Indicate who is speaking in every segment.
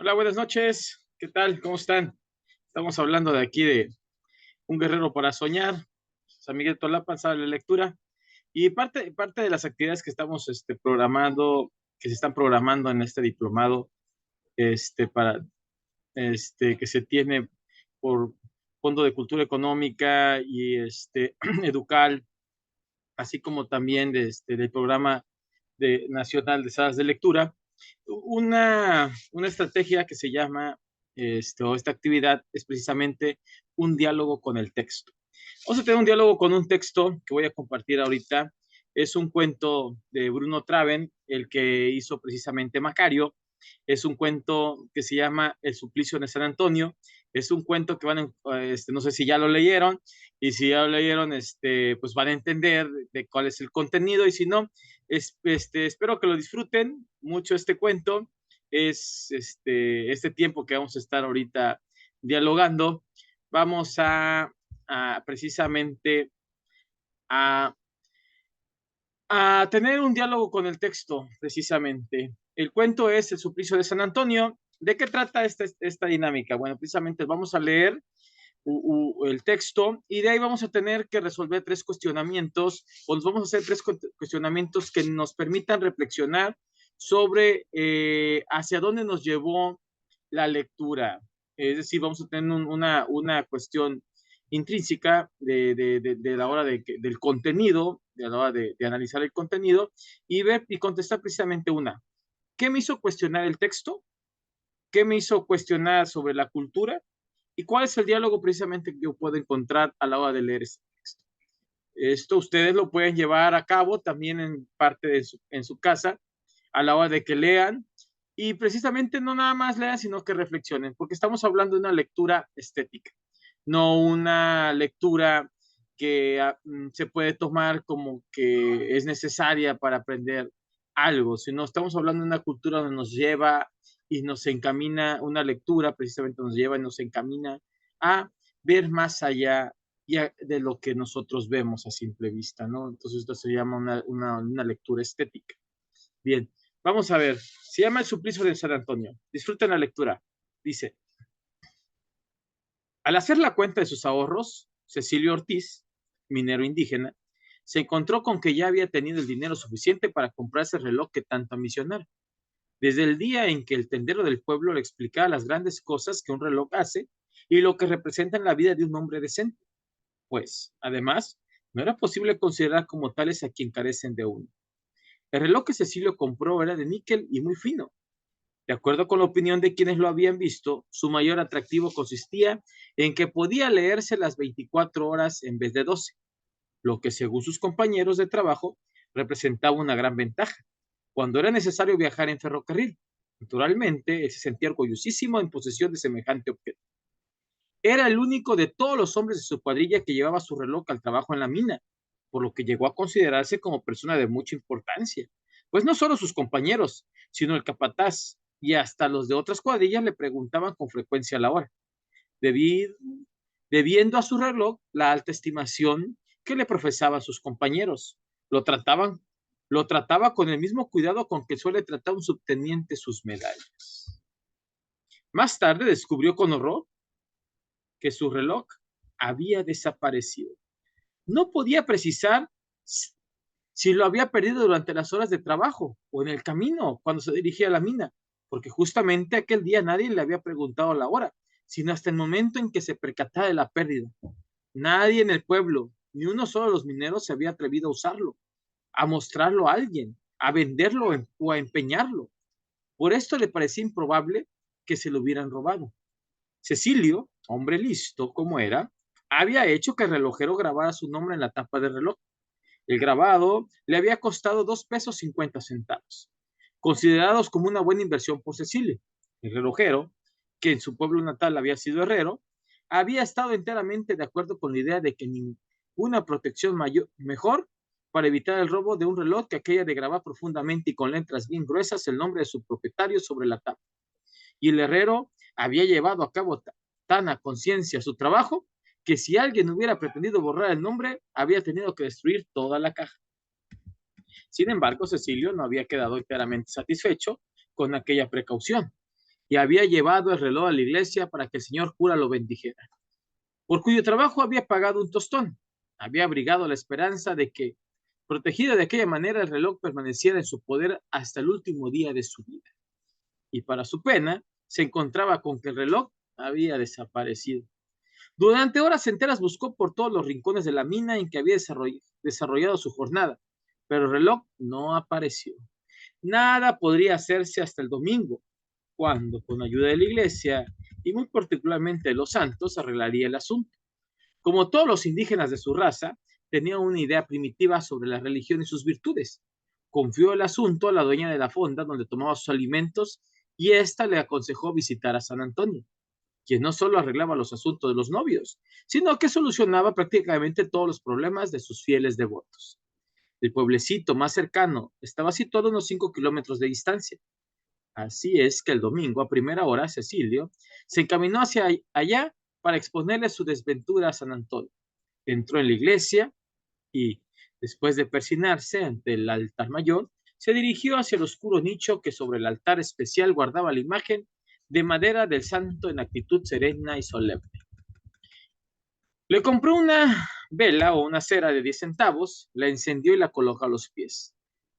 Speaker 1: Hola, buenas noches. ¿Qué tal? ¿Cómo están? Estamos hablando de aquí de Un Guerrero para Soñar, San Miguel Tolapa, sala de lectura. Y parte de las actividades que estamos programando, que se están programando en este diplomado, para que se tiene por Fondo de Cultura Económica y Educal, así como también del programa nacional de salas de lectura, una estrategia que se llama, o esta actividad es precisamente un diálogo con el texto. Vamos a tener un diálogo con un texto que voy a compartir ahorita. Es un cuento de Bruno Traven, el que hizo precisamente Macario. Es un cuento que se llama El suplicio de San Antonio. Es un cuento que no sé si ya lo leyeron, y si ya lo leyeron, pues van a entender de cuál es el contenido, y si no, espero que lo disfruten mucho este cuento. Es este tiempo que vamos a estar ahorita dialogando. Vamos precisamente a, a tener un diálogo con el texto, precisamente. El cuento es El suplicio de San Antonio. ¿De qué trata esta dinámica? Bueno, precisamente vamos a leer el texto, y de ahí vamos a tener que resolver tres cuestionamientos, o nos vamos a hacer tres cuestionamientos que nos permitan reflexionar sobre hacia dónde nos llevó la lectura. Es decir, vamos a tener una cuestión intrínseca de la hora del contenido, de la hora de analizar el contenido, y ver y contestar precisamente una. ¿Qué me hizo cuestionar el texto? ¿Qué me hizo cuestionar sobre la cultura? ¿Y cuál es el diálogo precisamente que yo puedo encontrar a la hora de leer este texto? Esto ustedes lo pueden llevar a cabo también en parte en su casa, a la hora de que lean, y precisamente no nada más lean, sino que reflexionen, porque estamos hablando de una lectura estética, no una lectura que se puede tomar como que es necesaria para aprender algo, sino estamos hablando de una cultura donde nos lleva y nos encamina, una lectura precisamente nos lleva y nos encamina a ver más allá de lo que nosotros vemos a simple vista, ¿no? Entonces esto se llama una lectura estética. Bien, vamos a ver. Se llama El suplicio de San Antonio. Disfruten la lectura. Dice: al hacer la cuenta de sus ahorros, Cecilio Ortiz, minero indígena, se encontró con que ya había tenido el dinero suficiente para comprarse el reloj que tanto ambicionara. Desde el día en que el tendero del pueblo le explicaba las grandes cosas que un reloj hace y lo que representa en la vida de un hombre decente, pues, además, no era posible considerar como tales a quien carecen de uno. El reloj que Cecilio compró era de níquel y muy fino. De acuerdo con la opinión de quienes lo habían visto, su mayor atractivo consistía en que podía leerse las 24 horas en vez de 12, lo que según sus compañeros de trabajo representaba una gran ventaja cuando era necesario viajar en ferrocarril. Naturalmente, él se sentía orgullosísimo en posesión de semejante objeto. Era el único de todos los hombres de su cuadrilla que llevaba su reloj al trabajo en la mina, por lo que llegó a considerarse como persona de mucha importancia. Pues no solo sus compañeros, sino el capataz y hasta los de otras cuadrillas le preguntaban con frecuencia la hora, debido, debiendo a su reloj la alta estimación que le profesaban sus compañeros. Lo trataban, lo trataba con el mismo cuidado con que suele tratar un subteniente sus medallas. Más tarde descubrió con horror que su reloj había desaparecido. No podía precisar si lo había perdido durante las horas de trabajo o en el camino cuando se dirigía a la mina, porque justamente aquel día nadie le había preguntado la hora, sino hasta el momento en que se percataba de la pérdida. Nadie en el pueblo, ni uno solo de los mineros se había atrevido a usarlo, a mostrarlo a alguien, a venderlo o a empeñarlo. Por esto le parecía improbable que se lo hubieran robado. Cecilio, hombre listo como era, había hecho que el relojero grabara su nombre en la tapa del reloj. El grabado le había costado 2 pesos 50 centavos, considerados como una buena inversión por Cecilio. El relojero, que en su pueblo natal había sido herrero, había estado enteramente de acuerdo con la idea de que ninguna protección mejor para evitar el robo de un reloj que aquella de grabar profundamente y con letras bien gruesas el nombre de su propietario sobre la tapa. Y el herrero había llevado a cabo tan a conciencia su trabajo que si alguien hubiera pretendido borrar el nombre, había tenido que destruir toda la caja. Sin embargo, Cecilio no había quedado enteramente satisfecho con aquella precaución. y había llevado el reloj a la iglesia para que el señor cura lo bendijera, por cuyo trabajo había pagado un tostón. Había abrigado la esperanza de que, protegido de aquella manera, el reloj permaneciera en su poder hasta el último día de su vida. Y para su pena, se encontraba con que el reloj había desaparecido. Durante horas enteras buscó por todos los rincones de la mina en que había desarrollado su jornada, pero el reloj no apareció. Nada podría hacerse hasta el domingo, cuando, con ayuda de la iglesia y muy particularmente de los santos, arreglaría el asunto. Como todos los indígenas de su raza, tenía una idea primitiva sobre la religión y sus virtudes. Confió el asunto a la dueña de la fonda donde tomaba sus alimentos y ésta le aconsejó visitar a San Antonio, quien no solo arreglaba los asuntos de los novios, sino que solucionaba prácticamente todos los problemas de sus fieles devotos. El pueblecito más cercano estaba situado a unos 5 kilómetros de distancia. Así es que el domingo, a primera hora, Cecilio se encaminó hacia allá para exponerle su desventura a San Antonio. Entró en la iglesia y, después de persignarse ante el altar mayor, se dirigió hacia el oscuro nicho que sobre el altar especial guardaba la imagen de madera del santo en actitud serena y solemne. Le compró una vela o una cera de 10 centavos, la encendió y la colocó a los pies.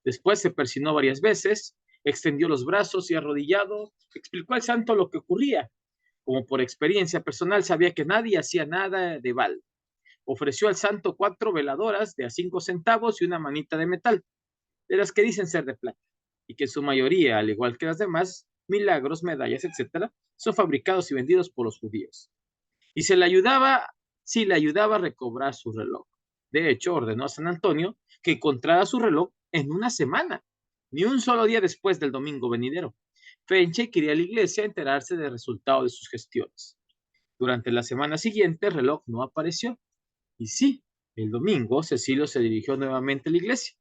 Speaker 1: Después se persinó varias veces, extendió los brazos y arrodillado, explicó al santo lo que ocurría. Como por experiencia personal sabía que nadie hacía nada de balde. Ofreció al santo 4 veladoras de a 5 centavos y una manita de metal, de las que dicen ser de plata, y que en su mayoría, al igual que las demás, milagros, medallas, etcétera, son fabricados y vendidos por los judíos. Y si le ayudaba a recobrar su reloj. De hecho, ordenó a San Antonio que encontrara su reloj en una semana, ni un solo día después del domingo venidero. Feche quería a la iglesia enterarse del resultado de sus gestiones. Durante la semana siguiente, el reloj no apareció. Y sí, el domingo, Cecilio se dirigió nuevamente a la iglesia.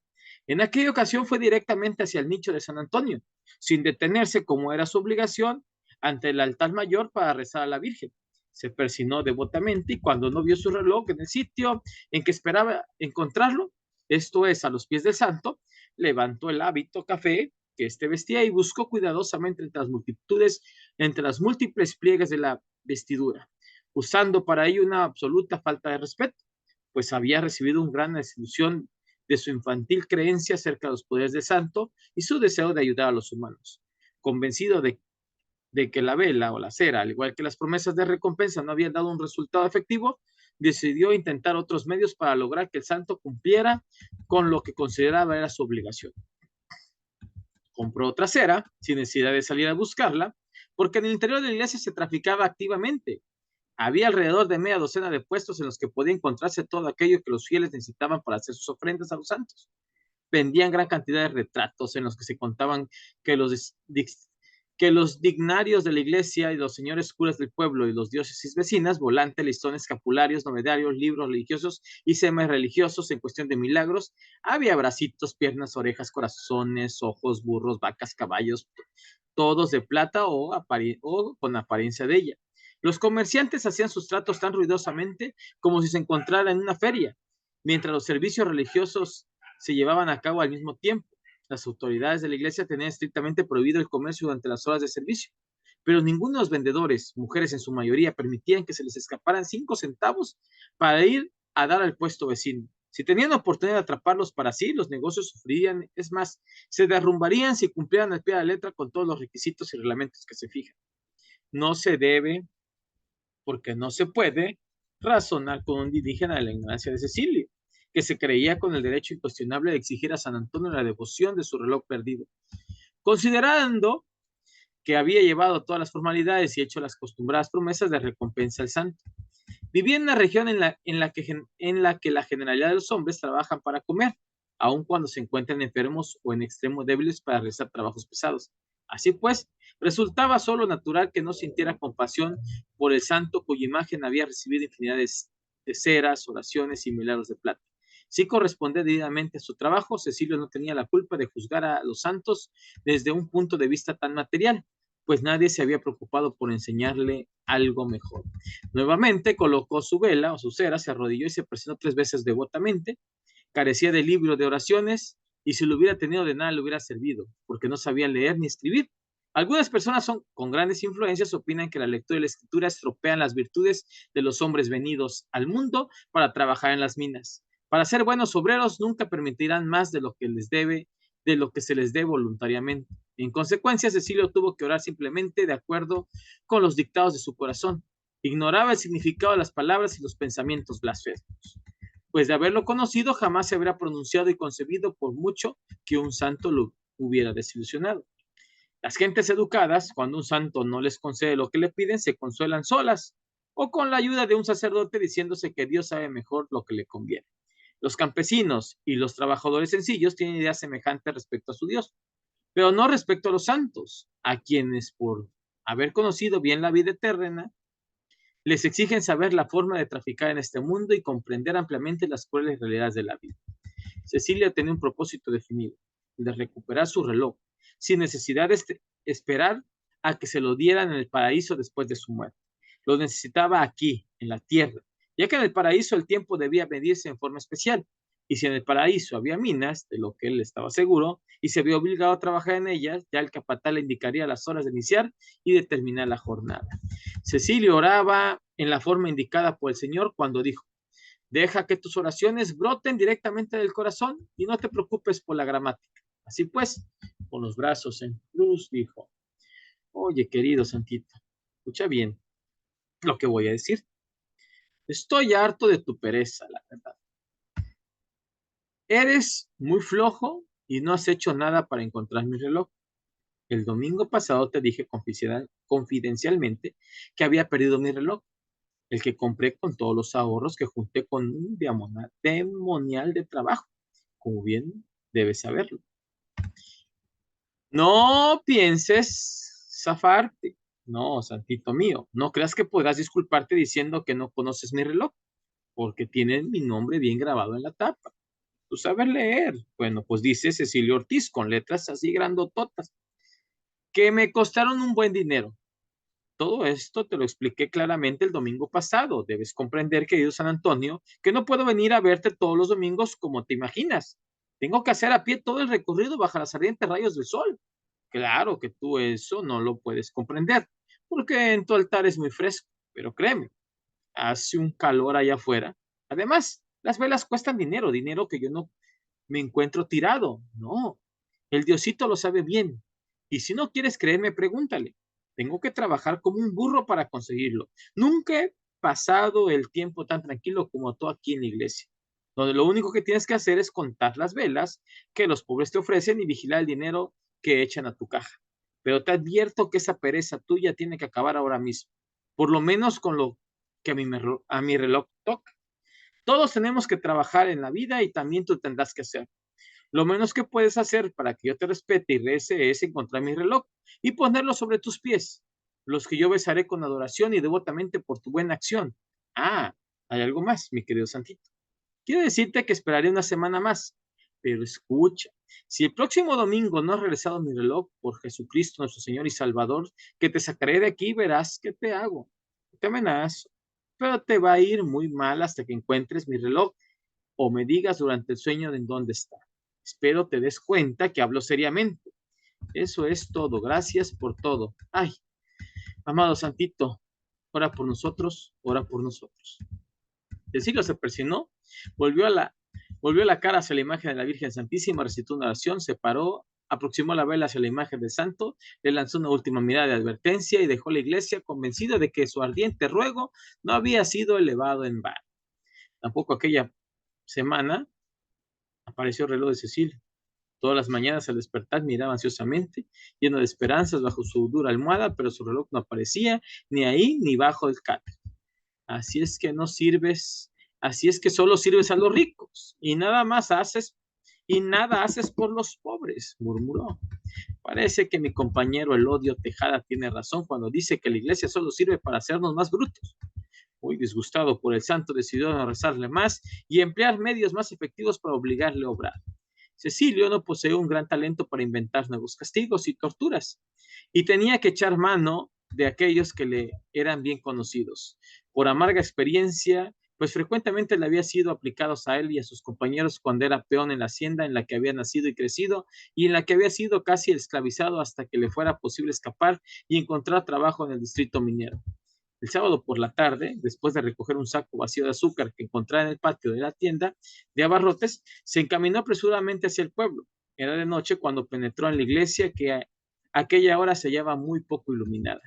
Speaker 1: En aquella ocasión fue directamente hacia el nicho de San Antonio, sin detenerse como era su obligación ante el altar mayor para rezar a la Virgen. Se persinó devotamente y cuando no vio su reloj en el sitio en que esperaba encontrarlo, esto es, a los pies del santo, levantó el hábito café que éste vestía y buscó cuidadosamente entre las múltiples pliegues de la vestidura, usando para ello una absoluta falta de respeto, pues había recibido una gran desilusión de su infantil creencia acerca de los poderes del santo y su deseo de ayudar a los humanos. Convencido de que la vela o la cera, al igual que las promesas de recompensa, no habían dado un resultado efectivo, decidió intentar otros medios para lograr que el santo cumpliera con lo que consideraba era su obligación. Compró otra cera, sin necesidad de salir a buscarla, porque en el interior de la iglesia se traficaba activamente. Había alrededor de media docena de puestos en los que podía encontrarse todo aquello que los fieles necesitaban para hacer sus ofrendas a los santos. Vendían gran cantidad de retratos en los que se contaban que los dignarios de la iglesia y los señores curas del pueblo y los diócesis vecinas, volantes, listones, escapularios, novedarios, libros religiosos y semi-religiosos en cuestión de milagros. Había bracitos, piernas, orejas, corazones, ojos, burros, vacas, caballos, todos de plata o con apariencia de ella. Los comerciantes hacían sus tratos tan ruidosamente como si se encontraran en una feria, mientras los servicios religiosos se llevaban a cabo al mismo tiempo. Las autoridades de la iglesia tenían estrictamente prohibido el comercio durante las horas de servicio, pero ninguno de los vendedores, mujeres en su mayoría, permitían que se les escaparan 5 centavos para ir a dar al puesto vecino. Si tenían oportunidad de atraparlos para sí, los negocios sufrirían, es más, se derrumbarían si cumplieran al pie de la letra con todos los requisitos y reglamentos que se fijan. No se debe, porque no se puede, razonar con un indígena de la ignorancia de Cecilio, que se creía con el derecho incuestionable de exigir a San Antonio la devoción de su reloj perdido. Considerando que había llevado todas las formalidades y hecho las acostumbradas promesas de recompensa al santo. Vivía en una región en la que la generalidad de los hombres trabajan para comer, aun cuando se encuentran enfermos o en extremo débiles para realizar trabajos pesados. Así pues, resultaba solo natural que no sintiera compasión por el santo cuya imagen había recibido infinidad de ceras, oraciones y milagros de plata. Si correspondía debidamente a su trabajo, Cecilio no tenía la culpa de juzgar a los santos desde un punto de vista tan material, pues nadie se había preocupado por enseñarle algo mejor. Nuevamente colocó su vela o su cera, se arrodilló y se presionó 3 veces devotamente. Carecía de libro de oraciones y si lo hubiera tenido de nada le hubiera servido, porque no sabía leer ni escribir. Algunas personas con grandes influencias opinan que la lectura y la escritura estropean las virtudes de los hombres venidos al mundo para trabajar en las minas. Para ser buenos obreros nunca permitirán más de lo que de lo que se les dé voluntariamente. En consecuencia, Cecilio tuvo que orar simplemente de acuerdo con los dictados de su corazón. Ignoraba el significado de las palabras y los pensamientos blasfemos. Pues de haberlo conocido, jamás se habría pronunciado y concebido por mucho que un santo lo hubiera desilusionado. Las gentes educadas, cuando un santo no les concede lo que le piden, se consuelan solas o con la ayuda de un sacerdote diciéndose que Dios sabe mejor lo que le conviene. Los campesinos y los trabajadores sencillos tienen ideas semejantes respecto a su Dios, pero no respecto a los santos, a quienes por haber conocido bien la vida eterna, les exigen saber la forma de traficar en este mundo y comprender ampliamente las crueles realidades de la vida. Cecilia tenía un propósito definido, el de recuperar su reloj, sin necesidad de esperar a que se lo dieran en el paraíso después de su muerte. Lo necesitaba aquí, en la tierra, ya que en el paraíso el tiempo debía medirse en forma especial. Y si en el paraíso había minas, de lo que él estaba seguro, y se vio obligado a trabajar en ellas, ya el capataz le indicaría las horas de iniciar y de terminar la jornada. Cecilio oraba en la forma indicada por el Señor cuando dijo: deja que tus oraciones broten directamente del corazón y no te preocupes por la gramática. Así pues, con los brazos en cruz, dijo: oye, querido Santito, escucha bien lo que voy a decir. Estoy harto de tu pereza, la verdad. Eres muy flojo y no has hecho nada para encontrar mi reloj. El domingo pasado te dije confidencialmente que había perdido mi reloj, el que compré con todos los ahorros que junté con un demonial de trabajo, como bien debes saberlo. No pienses zafarte. No, Santito mío, no creas que podrás disculparte diciendo que no conoces mi reloj, porque tiene mi nombre bien grabado en la tapa. ¿Tú sabes leer? Bueno, pues dice Cecilio Ortiz con letras así grandototas, que me costaron un buen dinero. Todo esto te lo expliqué claramente el domingo pasado. Debes comprender, querido San Antonio, que no puedo venir a verte todos los domingos como te imaginas. Tengo que hacer a pie todo el recorrido bajo los ardientes rayos del sol. Claro que tú eso no lo puedes comprender, porque en tu altar es muy fresco, pero créeme, hace un calor allá afuera. Además, las velas cuestan dinero, dinero que yo no me encuentro tirado. No, el Diosito lo sabe bien. Y si no quieres creerme, pregúntale. Tengo que trabajar como un burro para conseguirlo. Nunca he pasado el tiempo tan tranquilo como tú aquí en la iglesia, donde lo único que tienes que hacer es contar las velas que los pobres te ofrecen y vigilar el dinero que echan a tu caja. Pero te advierto que esa pereza tuya tiene que acabar ahora mismo, por lo menos con lo que a mi reloj toca. Todos tenemos que trabajar en la vida y también tú tendrás que hacer. Lo menos que puedes hacer para que yo te respete y rece es encontrar mi reloj y ponerlo sobre tus pies, los que yo besaré con adoración y devotamente por tu buena acción. Ah, hay algo más, mi querido Santito. Quiero decirte que esperaré una semana más, pero escucha, si el próximo domingo no has regresado mi reloj, por Jesucristo nuestro Señor y Salvador, que te sacaré de aquí, verás qué te hago. Te amenazo, pero te va a ir muy mal hasta que encuentres mi reloj o me digas durante el sueño en dónde está. Espero te des cuenta que hablo seriamente. Eso es todo. Gracias por todo. Ay, amado Santito, ora por nosotros, ora por nosotros. El siglo se persinó, volvió a volvió la cara hacia la imagen de la Virgen Santísima, recitó una oración, se paró, aproximó la vela hacia la imagen del santo, le lanzó una última mirada de advertencia y dejó la iglesia convencido de que su ardiente ruego no había sido elevado en vano. Tampoco aquella semana apareció el reloj de Cecilia. Todas las mañanas al despertar miraba ansiosamente, lleno de esperanzas bajo su dura almohada, pero su reloj no aparecía ni ahí ni bajo el catre. Así es que no sirves, así es que solo sirves a los ricos y nada haces por los pobres, murmuró. Parece que mi compañero Elodio Tejada tiene razón cuando dice que la iglesia solo sirve para hacernos más brutos. Muy disgustado por el santo, decidió no rezarle más y emplear medios más efectivos para obligarle a obrar. Cecilio no poseía un gran talento para inventar nuevos castigos y torturas, y tenía que echar mano de aquellos que le eran bien conocidos. Por amarga experiencia pues frecuentemente le había sido aplicados a él y a sus compañeros cuando era peón en la hacienda en la que había nacido y crecido y en la que había sido casi esclavizado hasta que le fuera posible escapar y encontrar trabajo en el distrito minero. El sábado por la tarde, después de recoger un saco vacío de azúcar que encontraba en el patio de la tienda de abarrotes, se encaminó apresuradamente hacia el pueblo. Era de noche cuando penetró en la iglesia que a aquella hora se hallaba muy poco iluminada.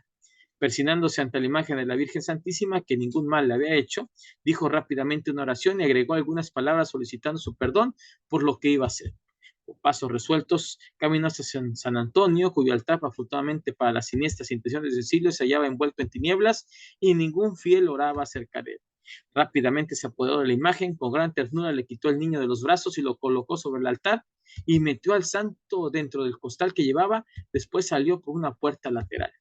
Speaker 1: Persinándose ante la imagen de la Virgen Santísima, que ningún mal le había hecho, dijo rápidamente una oración y agregó algunas palabras solicitando su perdón por lo que iba a hacer. Con pasos resueltos, caminó hacia San Antonio, cuyo altar, afortunadamente para las siniestras intenciones de Cecilio, se hallaba envuelto en tinieblas y ningún fiel oraba cerca de él. Rápidamente se apoderó de la imagen, con gran ternura le quitó el niño de los brazos y lo colocó sobre el altar y metió al santo dentro del costal que llevaba, después salió por una puerta lateral.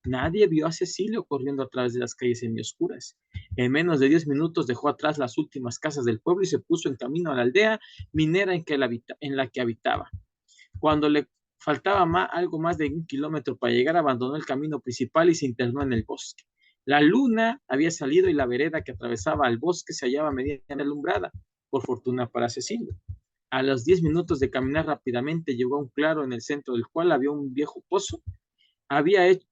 Speaker 1: Nadie vio a Cecilio corriendo a través de las calles semioscuras. En menos de 10 minutos dejó atrás las últimas casas del pueblo y se puso en camino a la aldea minera en la que habitaba. Cuando le faltaba algo más de 1 kilómetro para llegar, abandonó el camino principal y se internó en el bosque. La luna había salido y la vereda que atravesaba el bosque se hallaba medianamente alumbrada, por fortuna para Cecilio. A los 10 minutos de caminar rápidamente llegó a un claro en el centro del cual había un viejo pozo. Había hecho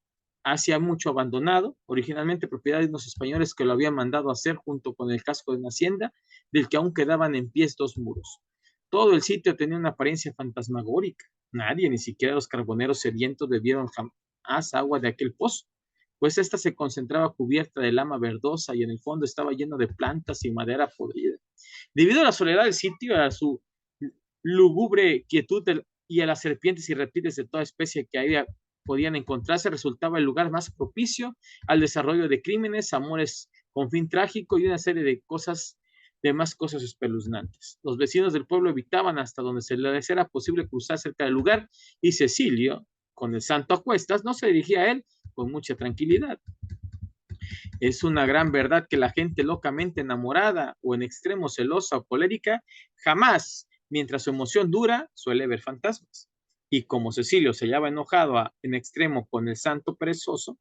Speaker 1: hacía mucho abandonado, originalmente propiedad de unos españoles que lo habían mandado a hacer junto con el casco de una hacienda, del que aún quedaban en pie 2 muros. Todo el sitio tenía una apariencia fantasmagórica. Nadie, ni siquiera los carboneros sedientos, bebieron jamás agua de aquel pozo, pues ésta se concentraba cubierta de lama verdosa y en el fondo estaba lleno de plantas y madera podrida. Debido a la soledad del sitio, a su lúgubre quietud y a las serpientes y reptiles de toda especie que había podían encontrarse, resultaba el lugar más propicio al desarrollo de crímenes, amores con fin trágico y una serie de más cosas espeluznantes. Los vecinos del pueblo evitaban hasta donde se les era posible cruzar cerca del lugar y Cecilio, con el santo a cuestas, no se dirigía a él con mucha tranquilidad. Es una gran verdad que la gente locamente enamorada o en extremo celosa o colérica jamás, mientras su emoción dura, suele ver fantasmas. Y como Cecilio se hallaba enojado en extremo con el santo perezoso,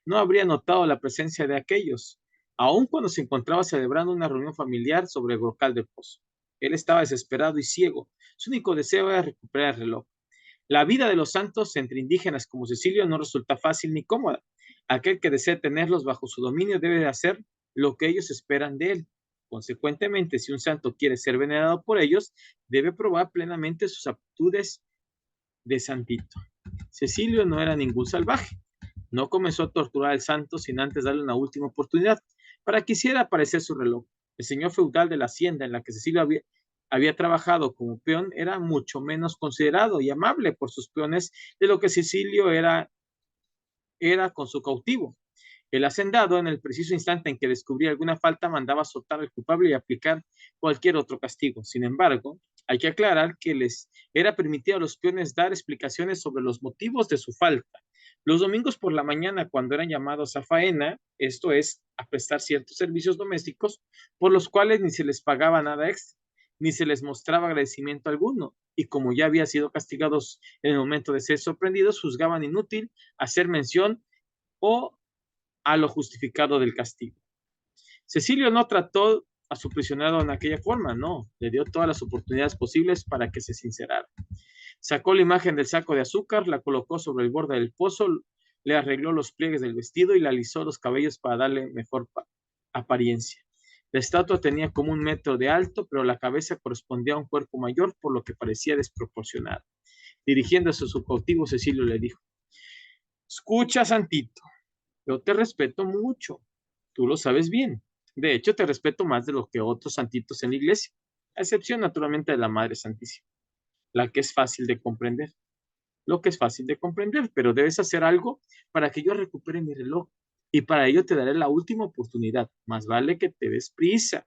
Speaker 1: no habría notado la presencia de aquellos, aun cuando se encontraba celebrando una reunión familiar sobre el brocal del pozo. Él estaba desesperado y ciego. Su único deseo era recuperar el reloj. La vida de los santos entre indígenas como Cecilio no resulta fácil ni cómoda. Aquel que desee tenerlos bajo su dominio debe hacer lo que ellos esperan de él. Consecuentemente, si un santo quiere ser venerado por ellos, debe probar plenamente sus aptitudes de santito. Cecilio no era ningún salvaje. No comenzó a torturar al santo sin antes darle una última oportunidad para que hiciera aparecer su reloj. El señor feudal de la hacienda en la que Cecilio había trabajado como peón era mucho menos considerado y amable por sus peones de lo que Cecilio era con su cautivo. El hacendado, en el preciso instante en que descubría alguna falta, mandaba soltar al culpable y aplicar cualquier otro castigo. Sin embargo, hay que aclarar que les era permitido a los peones dar explicaciones sobre los motivos de su falta. Los domingos por la mañana, cuando eran llamados a faena, esto es, a prestar ciertos servicios domésticos, por los cuales ni se les pagaba nada extra, ni se les mostraba agradecimiento alguno, y como ya habían sido castigados en el momento de ser sorprendidos, juzgaban inútil hacer mención o a lo justificado del castigo. Cecilio no trató a su prisionero en aquella forma, no, le dio todas las oportunidades posibles para que se sincerara. Sacó la imagen del saco de azúcar, la colocó sobre el borde del pozo, le arregló los pliegues del vestido y le alisó los cabellos para darle mejor apariencia. La estatua tenía como 1 metro de alto, pero la cabeza correspondía a un cuerpo mayor, por lo que parecía desproporcionado. Dirigiéndose a su cautivo, Cecilio le dijo: escucha, Santito, yo te respeto mucho, tú lo sabes bien. De hecho, te respeto más de lo que otros santitos en la iglesia, a excepción naturalmente de la Madre Santísima, la que es fácil de comprender. Lo que es fácil de comprender, pero debes hacer algo para que yo recupere mi reloj. Y para ello te daré la última oportunidad. Más vale que te des prisa.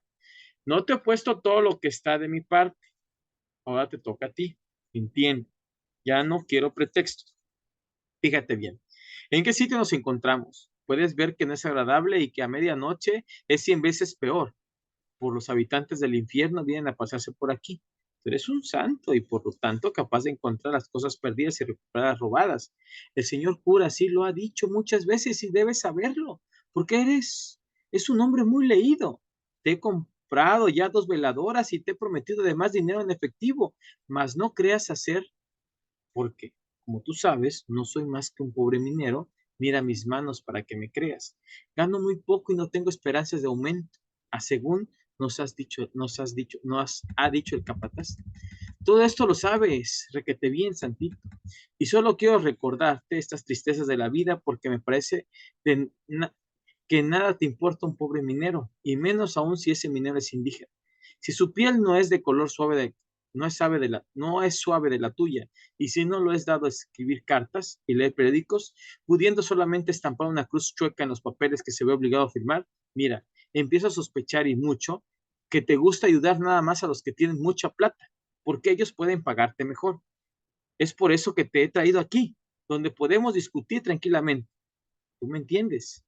Speaker 1: No te he puesto todo lo que está de mi parte. Ahora te toca a ti. Entiende. Ya no quiero pretextos. Fíjate bien. ¿En qué sitio nos encontramos? Puedes ver que no es agradable y que a medianoche es 100 veces peor. Por los habitantes del infierno vienen a pasarse por aquí. Tú eres un santo y por lo tanto capaz de encontrar las cosas perdidas y recuperar las robadas. El señor cura así lo ha dicho muchas veces y debes saberlo, porque es un hombre muy leído. Te he comprado ya 2 veladoras y te he prometido además dinero en efectivo, mas no creas hacer, porque, como tú sabes, no soy más que un pobre minero. Mira mis manos para que me creas. Gano muy poco y no tengo esperanzas de aumento, a según ha dicho el capataz. Todo esto lo sabes, requete bien, Santito. Y solo quiero recordarte estas tristezas de la vida porque me parece de que nada te importa un pobre minero, y menos aún si ese minero es indígena. Si su piel no es de color suave no es suave de la tuya, y si no lo es dado a escribir cartas y leer periódicos, pudiendo solamente estampar una cruz chueca en los papeles que se ve obligado a firmar, mira, empiezo a sospechar y mucho que te gusta ayudar nada más a los que tienen mucha plata, porque ellos pueden pagarte mejor. Es por eso que te he traído aquí, donde podemos discutir tranquilamente. ¿Tú me entiendes?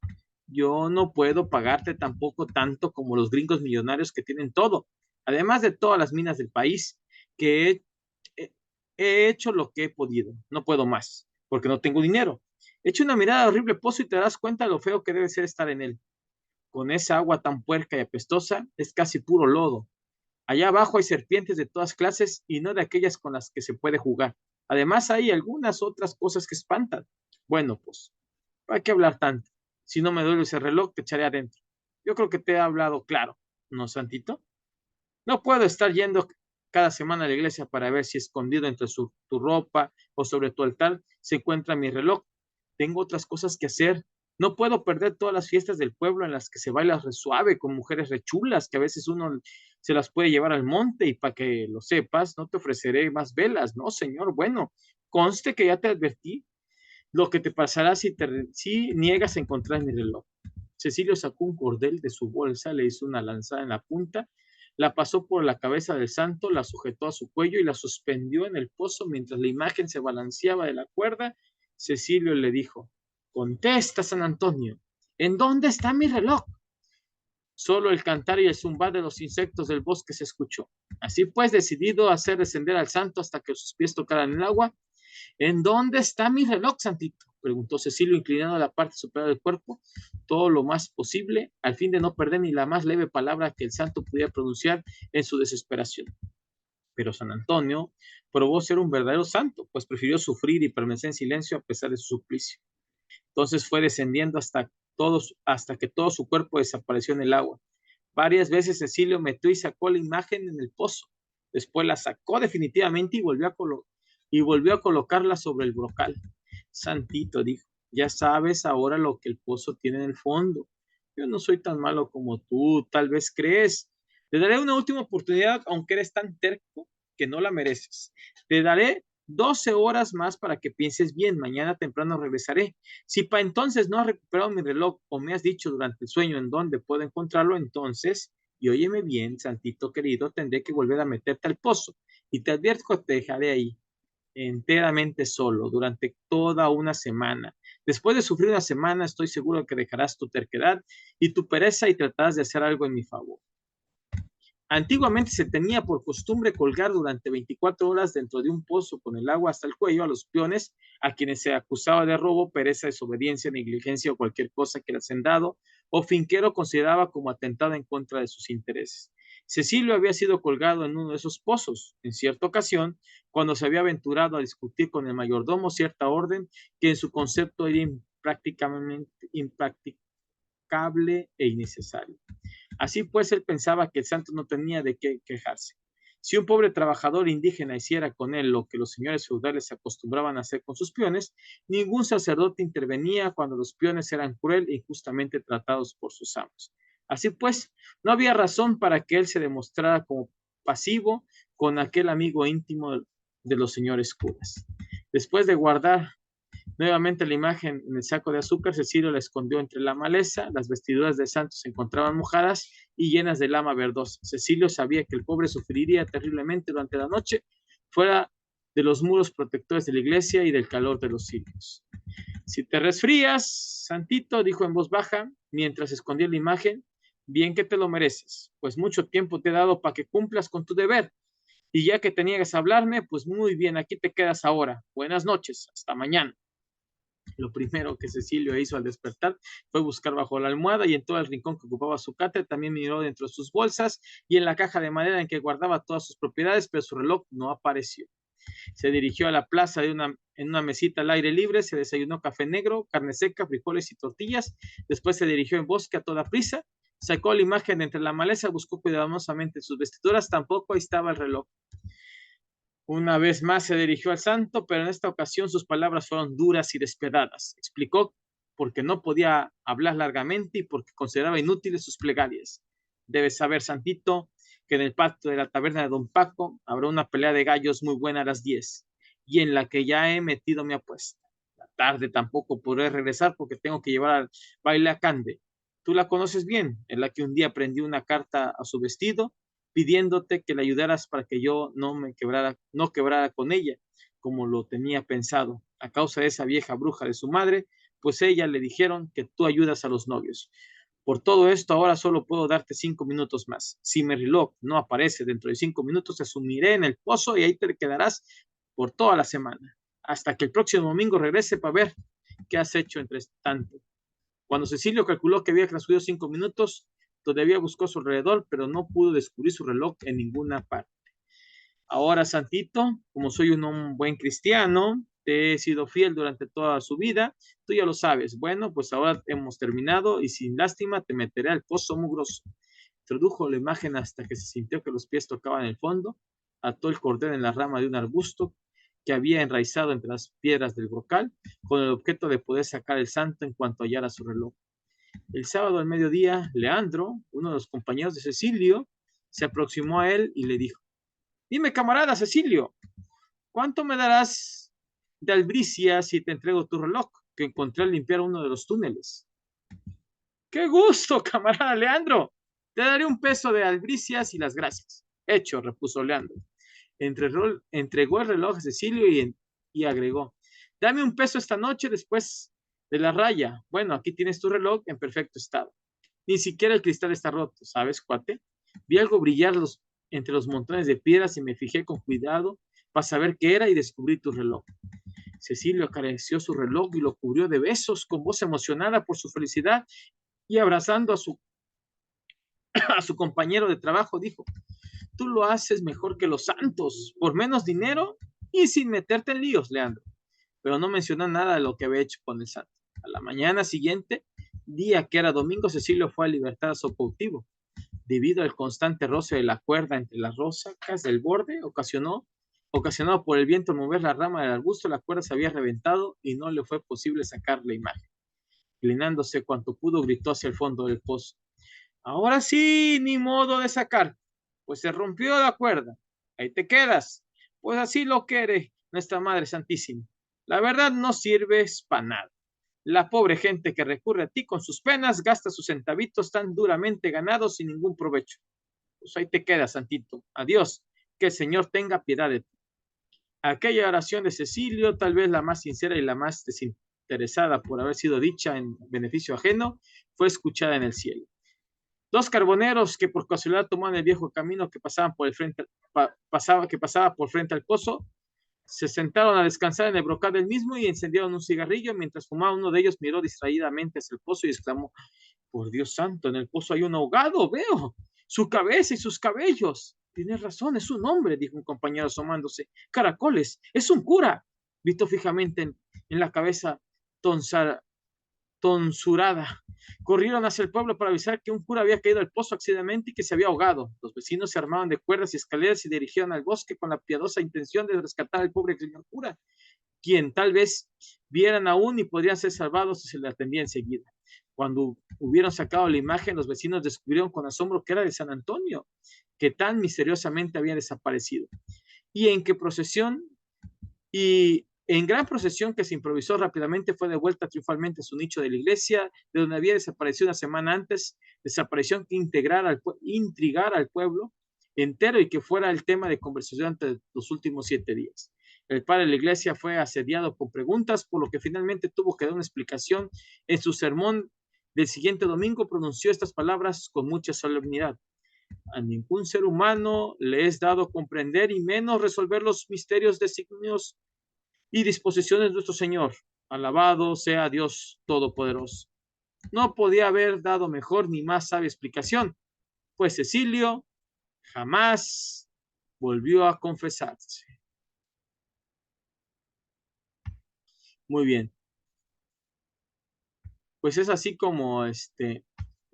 Speaker 1: Yo no puedo pagarte tampoco tanto como los gringos millonarios que tienen todo, además de todas las minas del país, que he, he hecho lo que he podido. No puedo más, porque no tengo dinero. Echa una mirada al horrible pozo y te das cuenta de lo feo que debe ser estar en él. Con esa agua tan puerca y apestosa, es casi puro lodo. Allá abajo hay serpientes de todas clases y no de aquellas con las que se puede jugar. Además, hay algunas otras cosas que espantan. Bueno, pues, ¿para qué hablar tanto? Si no me duele ese reloj, te echaré adentro. Yo creo que te he hablado claro, ¿no, Santito? No puedo estar yendo cada semana a la iglesia para ver si escondido entre tu ropa o sobre tu altar se encuentra mi reloj. Tengo otras cosas que hacer. No puedo perder todas las fiestas del pueblo en las que se baila re suave con mujeres rechulas que a veces uno se las puede llevar al monte, y para que lo sepas, no te ofreceré más velas, no, señor. Bueno, conste que ya te advertí lo que te pasará si niegas a encontrar mi reloj. Cecilio sacó un cordel de su bolsa, le hizo una lanzada en la punta, la pasó por la cabeza del santo, la sujetó a su cuello y la suspendió en el pozo mientras la imagen se balanceaba de la cuerda. Cecilio le dijo: contesta, San Antonio, ¿en dónde está mi reloj? Solo el cantar y el zumbar de los insectos del bosque se escuchó. Así pues, decidido a hacer descender al santo hasta que sus pies tocaran el agua. ¿En dónde está mi reloj, Santito? Preguntó Cecilio, inclinando la parte superior del cuerpo todo lo más posible, al fin de no perder ni la más leve palabra que el santo pudiera pronunciar en su desesperación. Pero San Antonio probó ser un verdadero santo, pues prefirió sufrir y permanecer en silencio a pesar de su suplicio. Entonces fue descendiendo hasta que todo su cuerpo desapareció en el agua. Varias veces Cecilio metió y sacó la imagen en el pozo. Después la sacó definitivamente y volvió a colocarla sobre el brocal. Santito, dijo, ya sabes ahora lo que el pozo tiene en el fondo. Yo no soy tan malo como tú, tal vez crees. Te daré una última oportunidad, aunque eres tan terco que no la mereces. Te daré 12 horas más para que pienses bien. Mañana temprano regresaré. Si para entonces no has recuperado mi reloj o me has dicho durante el sueño en dónde puedo encontrarlo, entonces, y óyeme bien, Santito querido, tendré que volver a meterte al pozo. Y te advierto que te dejaré ahí, enteramente solo, durante toda una semana. Después de sufrir una semana, estoy seguro que dejarás tu terquedad y tu pereza y tratarás de hacer algo en mi favor. Antiguamente se tenía por costumbre colgar durante 24 horas dentro de un pozo con el agua hasta el cuello a los peones a quienes se acusaba de robo, pereza, desobediencia, negligencia o cualquier cosa que el hacendado o finquero consideraba como atentado en contra de sus intereses. Cecilio había sido colgado en uno de esos pozos en cierta ocasión cuando se había aventurado a discutir con el mayordomo cierta orden que en su concepto era impracticable e innecesario. Así pues, él pensaba que el santo no tenía de qué quejarse. Si un pobre trabajador indígena hiciera con él lo que los señores feudales se acostumbraban a hacer con sus peones, ningún sacerdote intervenía cuando los peones eran cruel e injustamente tratados por sus amos. Así pues, no había razón para que él se demostrara como pasivo con aquel amigo íntimo de los señores curas. Después de guardar nuevamente la imagen en el saco de azúcar, Cecilio la escondió entre la maleza. Las vestiduras del santo se encontraban mojadas y llenas de lama verdosa. Cecilio sabía que el pobre sufriría terriblemente durante la noche, fuera de los muros protectores de la iglesia y del calor de los cirios. Si te resfrías, Santito, dijo en voz baja, mientras escondía la imagen, bien que te lo mereces, pues mucho tiempo te he dado para que cumplas con tu deber. Y ya que te niegas a hablarme, pues muy bien, aquí te quedas ahora. Buenas noches, hasta mañana. Lo primero que Cecilio hizo al despertar fue buscar bajo la almohada y en todo el rincón que ocupaba su catre. También miró dentro de sus bolsas y en la caja de madera en que guardaba todas sus propiedades, pero su reloj no apareció. Se dirigió a la plaza en una mesita al aire libre, se desayunó café negro, carne seca, frijoles y tortillas. Después se dirigió en bosque a toda prisa, sacó la imagen de entre la maleza, buscó cuidadosamente sus vestiduras, tampoco ahí estaba el reloj. Una vez más se dirigió al santo, pero en esta ocasión sus palabras fueron duras y despiadadas. Explicó porque no podía hablar largamente y porque consideraba inútiles sus plegarias. Debes saber, santito, que en el patio de la taberna de Don Paco habrá una pelea de gallos muy buena a las 10 y en la que ya he metido mi apuesta. La tarde tampoco podré regresar porque tengo que llevar al baile a Cande. Tú la conoces bien, en la que un día prendió una carta a su vestido pidiéndote que le ayudaras para que yo no quebrara con ella, como lo tenía pensado, a causa de esa vieja bruja de su madre, pues ella le dijeron que tú ayudas a los novios. Por todo esto, ahora solo puedo darte 5 minutos más. Si mi reloj no aparece dentro de 5 minutos, te sumiré en el pozo y ahí te quedarás por toda la semana, hasta que el próximo domingo regrese para ver qué has hecho entre tanto. Cuando Cecilio calculó que había transcurrido 5 minutos, todavía buscó a su alrededor, pero no pudo descubrir su reloj en ninguna parte. Ahora, Santito, como soy un buen cristiano, te he sido fiel durante toda su vida, tú ya lo sabes. Bueno, pues ahora hemos terminado y sin lástima te meteré al pozo mugroso. Introdujo la imagen hasta que se sintió que los pies tocaban el fondo, ató el cordel en la rama de un arbusto que había enraizado entre las piedras del brocal, con el objeto de poder sacar el santo en cuanto hallara su reloj. El sábado al mediodía, Leandro, uno de los compañeros de Cecilio, se aproximó a él y le dijo: Dime, camarada Cecilio, ¿cuánto me darás de albricia si te entrego tu reloj que encontré al limpiar uno de los túneles? ¡Qué gusto, camarada Leandro! Te daré 1 peso de albricias y las gracias. Hecho, repuso Leandro. Entregó el reloj a Cecilio y agregó: Dame 1 peso esta noche después de la raya. Bueno, aquí tienes tu reloj en perfecto estado. Ni siquiera el cristal está roto, ¿sabes, cuate? Vi algo brillar entre los montones de piedras y me fijé con cuidado para saber qué era y descubrí tu reloj. Cecilio acarició su reloj y lo cubrió de besos con voz emocionada por su felicidad y abrazando a su compañero de trabajo dijo: Tú lo haces mejor que los santos, por menos dinero y sin meterte en líos, Leandro. Pero no mencionó nada de lo que había hecho con el santo. A la mañana siguiente, día que era domingo, Cecilio fue a libertar a su cautivo. Debido al constante roce de la cuerda entre las rosacas del borde, ocasionado por el viento al mover la rama del arbusto, la cuerda se había reventado y no le fue posible sacar la imagen. Inclinándose cuanto pudo, gritó hacia el fondo del pozo: Ahora sí, ni modo de sacar, pues se rompió la cuerda. Ahí te quedas, pues así lo quiere nuestra Madre Santísima. La verdad no sirves para nada. La pobre gente que recurre a ti con sus penas gasta sus centavitos tan duramente ganados sin ningún provecho. Pues ahí te quedas, Santito. Adiós. Que el Señor tenga piedad de ti. Aquella oración de Cecilio, tal vez la más sincera y la más desinteresada por haber sido dicha en beneficio ajeno, fue escuchada en el cielo. 2 carboneros que por casualidad tomaban el viejo camino que pasaba por frente al pozo, se sentaron a descansar en el brocal del mismo y encendieron un cigarrillo. Mientras fumaba, uno de ellos miró distraídamente hacia el pozo y exclamó: Por Dios santo, en el pozo hay un ahogado, veo su cabeza y sus cabellos. Tienes razón, es un hombre, dijo un compañero asomándose. Caracoles, es un cura. Gritó fijamente en la cabeza tonsurada. Corrieron hacia el pueblo para avisar que un cura había caído al pozo accidentalmente y que se había ahogado. Los vecinos se armaron de cuerdas y escaleras y dirigieron al bosque con la piadosa intención de rescatar al pobre señor cura, quien tal vez vieran aún y podrían ser salvados si se le atendía enseguida. Cuando hubieron sacado la imagen, los vecinos descubrieron con asombro que era de San Antonio, que tan misteriosamente había desaparecido. Y en gran procesión que se improvisó rápidamente, fue devuelta triunfalmente a su nicho de la iglesia, de donde había desaparecido una semana antes, desaparición que intrigara al pueblo entero y que fuera el tema de conversación durante los últimos 7 días. El padre de la iglesia fue asediado con preguntas, por lo que finalmente tuvo que dar una explicación. En su sermón del siguiente domingo pronunció estas palabras con mucha solemnidad: A ningún ser humano le es dado comprender y menos resolver los misterios, designios y disposiciones de nuestro Señor. Alabado sea Dios Todopoderoso. No podía haber dado mejor ni más sabia explicación, pues Cecilio jamás volvió a confesarse. Muy bien, pues es así como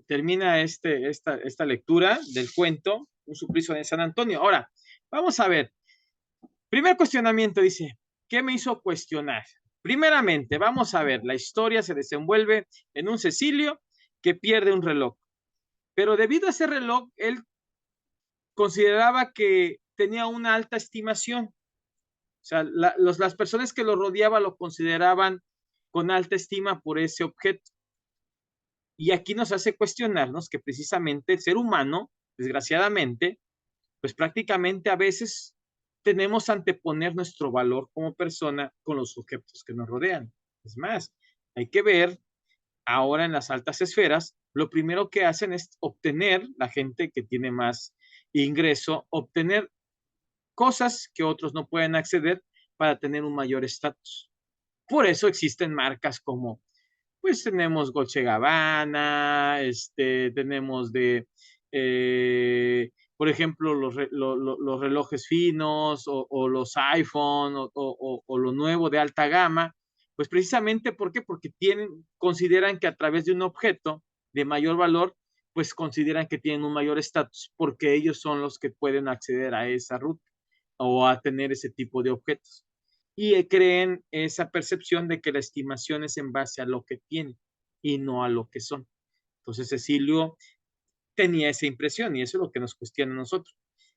Speaker 1: termina esta lectura del cuento, Un suplicio de San Antonio. Ahora, vamos a ver. Primer cuestionamiento dice, ¿qué me hizo cuestionar? Primeramente, vamos a ver, la historia se desenvuelve en un Cecilio que pierde un reloj, pero debido a ese reloj, él consideraba que tenía una alta estimación. O sea, las personas que lo rodeaban lo consideraban con alta estima por ese objeto. Y aquí nos hace cuestionarnos que precisamente el ser humano, desgraciadamente, pues prácticamente a veces tenemos anteponer nuestro valor como persona con los objetos que nos rodean. Es más, hay que ver ahora en las altas esferas, lo primero que hacen es obtener, la gente que tiene más ingreso, obtener cosas que otros no pueden acceder para tener un mayor estatus. Por eso existen marcas como, pues tenemos Dolce Gabbana, tenemos por ejemplo, los relojes finos o los iPhone o lo nuevo de alta gama, pues precisamente, ¿por qué? Porque consideran que a través de un objeto de mayor valor, pues consideran que tienen un mayor estatus, porque ellos son los que pueden acceder a esa ruta o a tener ese tipo de objetos. Y creen esa percepción de que la estimación es en base a lo que tienen y no a lo que son. Entonces Cecilio tenía esa impresión y eso es lo que nos cuestiona a nosotros.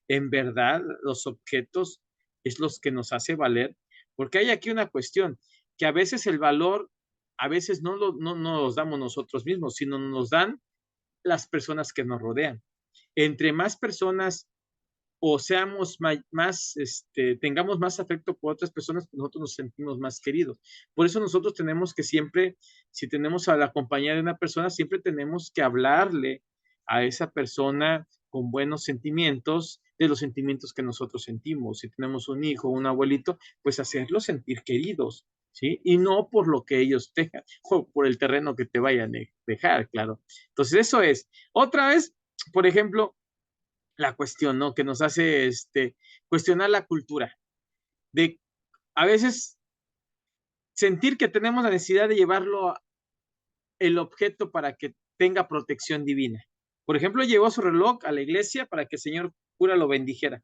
Speaker 1: En verdad, los objetos es los que nos hace valer, porque hay aquí una cuestión, que a veces el valor, a veces no los damos nosotros mismos, sino nos dan las personas que nos rodean. Entre más personas o seamos más, tengamos más afecto por otras personas, pues nosotros nos sentimos más queridos. Por eso nosotros tenemos que siempre, si tenemos a la compañía de una persona, siempre tenemos que hablarle a esa persona con buenos sentimientos, de los sentimientos que nosotros sentimos. Si tenemos un hijo, un abuelito, pues hacerlos sentir queridos, ¿sí? Y no por lo que ellos tengan, o por el terreno que te vayan a dejar, claro. Entonces, eso es. Otra vez, por ejemplo, la cuestión, ¿no? Que nos hace cuestionar la cultura, de a veces sentir que tenemos la necesidad de llevarlo el objeto para que tenga protección divina. Por ejemplo, llevó su reloj a la iglesia para que el señor cura lo bendijera.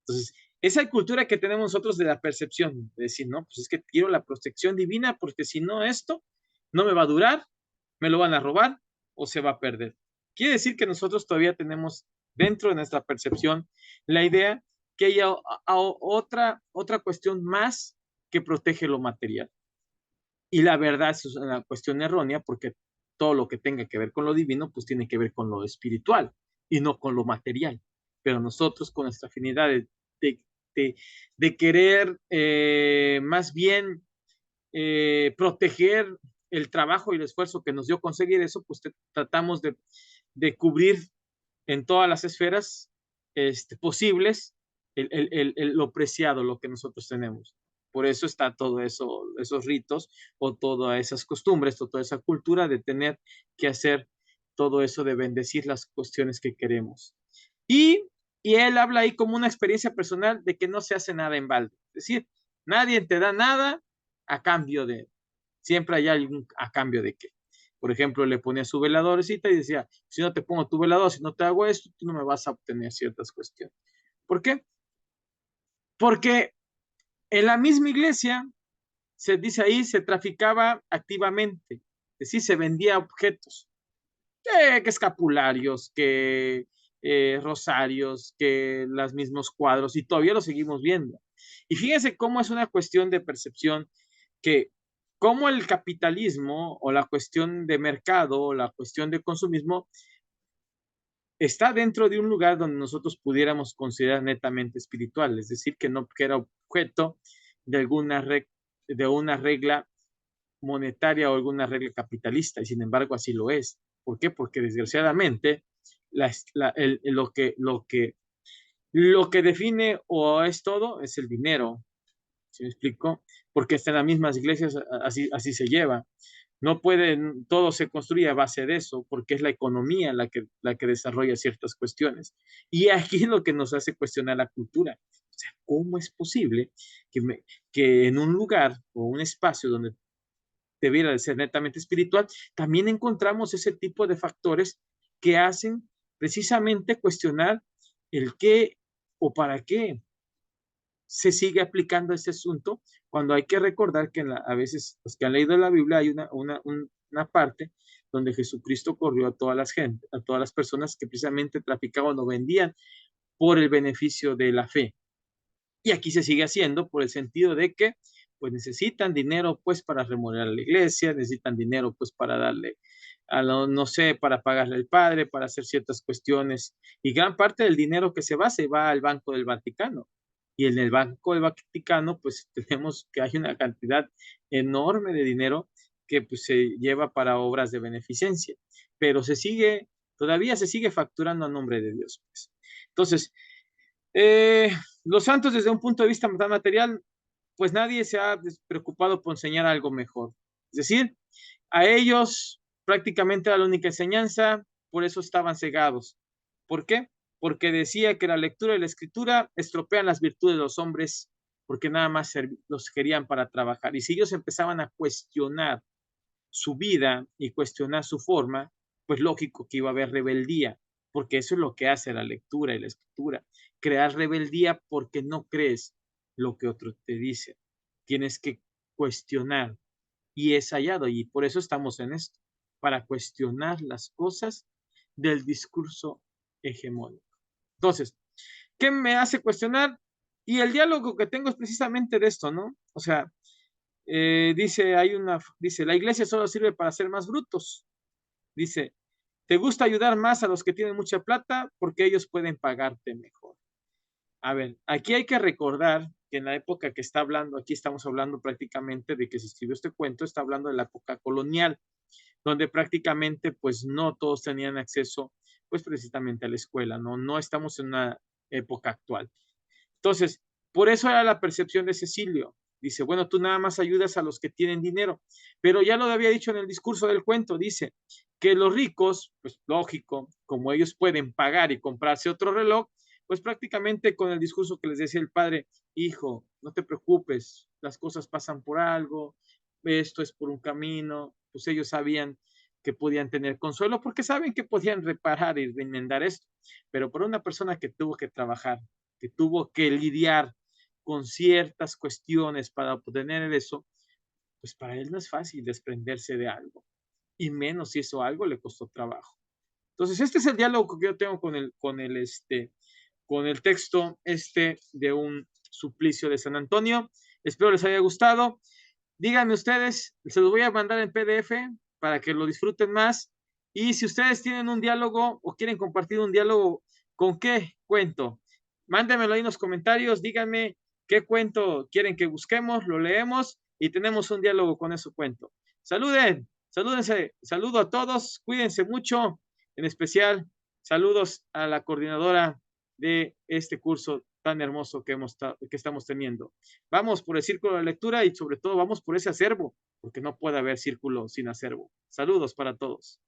Speaker 1: Entonces, esa cultura que tenemos nosotros de la percepción, de decir, no, pues es que quiero la protección divina porque si no esto no me va a durar, me lo van a robar o se va a perder. Quiere decir que nosotros todavía tenemos dentro de nuestra percepción la idea que hay otra cuestión más que protege lo material. Y la verdad es una cuestión errónea porque todo lo que tenga que ver con lo divino, pues tiene que ver con lo espiritual y no con lo material. Pero nosotros con nuestra afinidad de, de, de querer más bien proteger el trabajo y el esfuerzo que nos dio conseguir eso, pues tratamos de cubrir en todas las esferas posibles lo preciado, lo que nosotros tenemos. Por eso está todo eso, esos ritos o todas esas costumbres o toda esa cultura de tener que hacer todo eso de bendecir las cuestiones que queremos. Y, y él habla ahí como una experiencia personal de que no se hace nada en balde. Es decir, nadie te da nada a cambio de, siempre hay algún a cambio de qué. Por ejemplo, le ponía su veladorcita y decía, si no te pongo tu velador, si no te hago esto, tú no me vas a obtener ciertas cuestiones. ¿Por qué? Porque en la misma iglesia, se dice ahí, se traficaba activamente, es decir, se vendía objetos, que escapularios, que rosarios, que los mismos cuadros, y todavía lo seguimos viendo. Y fíjense cómo es una cuestión de percepción que cómo el capitalismo o la cuestión de mercado o la cuestión de consumismo está dentro de un lugar donde nosotros pudiéramos considerar netamente espiritual, es decir, que no que era objeto de de una regla monetaria o alguna regla capitalista, y sin embargo así lo es. ¿Por qué? Porque desgraciadamente lo que define o es todo es el dinero, ¿Sí me explico? Porque hasta en las mismas iglesias así se lleva. No pueden, todo se construye a base de eso, porque es la economía la que desarrolla ciertas cuestiones. Y aquí es lo que nos hace cuestionar la cultura. O sea, ¿cómo es posible que en un lugar o un espacio donde debiera de ser netamente espiritual, también encontramos ese tipo de factores que hacen precisamente cuestionar el qué o para qué se sigue aplicando ese asunto, cuando hay que recordar que a veces los que han leído la Biblia hay una parte donde Jesucristo corrió a todas las gente, a todas las personas que precisamente traficaban o vendían por el beneficio de la fe. Y aquí se sigue haciendo por el sentido de que pues necesitan dinero pues para remodelar la iglesia, necesitan dinero pues para darle no sé, para pagarle al padre, para hacer ciertas cuestiones. Y gran parte del dinero que se va al Banco del Vaticano. Y en el Banco del Vaticano pues tenemos que hay una cantidad enorme de dinero que pues se lleva para obras de beneficencia. Pero todavía se sigue facturando a nombre de Dios, pues. Entonces, eh, los santos desde un punto de vista material, pues nadie se ha preocupado por enseñar algo mejor. Es decir, a ellos prácticamente era la única enseñanza, por eso estaban cegados. ¿Por qué? Porque decía que la lectura y la escritura estropean las virtudes de los hombres, porque nada más los querían para trabajar. Y si ellos empezaban a cuestionar su vida y cuestionar su forma, pues lógico que iba a haber rebeldía, porque eso es lo que hace la lectura y la escritura, crear rebeldía porque no crees lo que otro te dice. Tienes que cuestionar y es hallado, y por eso estamos en esto, para cuestionar las cosas del discurso hegemónico. Entonces, ¿qué me hace cuestionar? Y el diálogo que tengo es precisamente de esto, ¿no? O sea, dice, la iglesia solo sirve para ser más brutos. Dice, ¿te gusta ayudar más a los que tienen mucha plata? Porque ellos pueden pagarte mejor. A ver, aquí hay que recordar que en la época que está hablando, aquí estamos hablando prácticamente de que se escribió este cuento, está hablando de la época colonial, donde prácticamente pues no todos tenían acceso pues precisamente a la escuela, ¿no? No estamos en una época actual. Entonces, por eso era la percepción de Cecilio. Dice, bueno, tú nada más ayudas a los que tienen dinero, pero ya lo había dicho en el discurso del cuento, dice que los ricos, pues lógico, como ellos pueden pagar y comprarse otro reloj, pues prácticamente con el discurso que les decía el padre, hijo, no te preocupes, las cosas pasan por algo, esto es por un camino, pues ellos sabían que podían tener consuelo porque saben que podían reparar y remendar esto, pero por una persona que tuvo que trabajar, que tuvo que lidiar con ciertas cuestiones para obtener eso, pues para él no es fácil desprenderse de algo, y menos si eso algo le costó trabajo. Entonces, este es el diálogo que yo tengo con el texto de un suplicio de San Antonio. Espero les haya gustado. Díganme ustedes, se los voy a mandar en PDF para que lo disfruten más. Y si ustedes tienen un diálogo o quieren compartir un diálogo, ¿con qué cuento? Mándenmelo ahí en los comentarios, díganme qué cuento quieren que busquemos, lo leemos y tenemos un diálogo con ese cuento. Salúdense, saludo a todos, cuídense mucho, en especial saludos a la coordinadora de este curso tan hermoso que estamos teniendo. Vamos por el círculo de lectura y sobre todo vamos por ese acervo, porque no puede haber círculo sin acervo. Saludos para todos.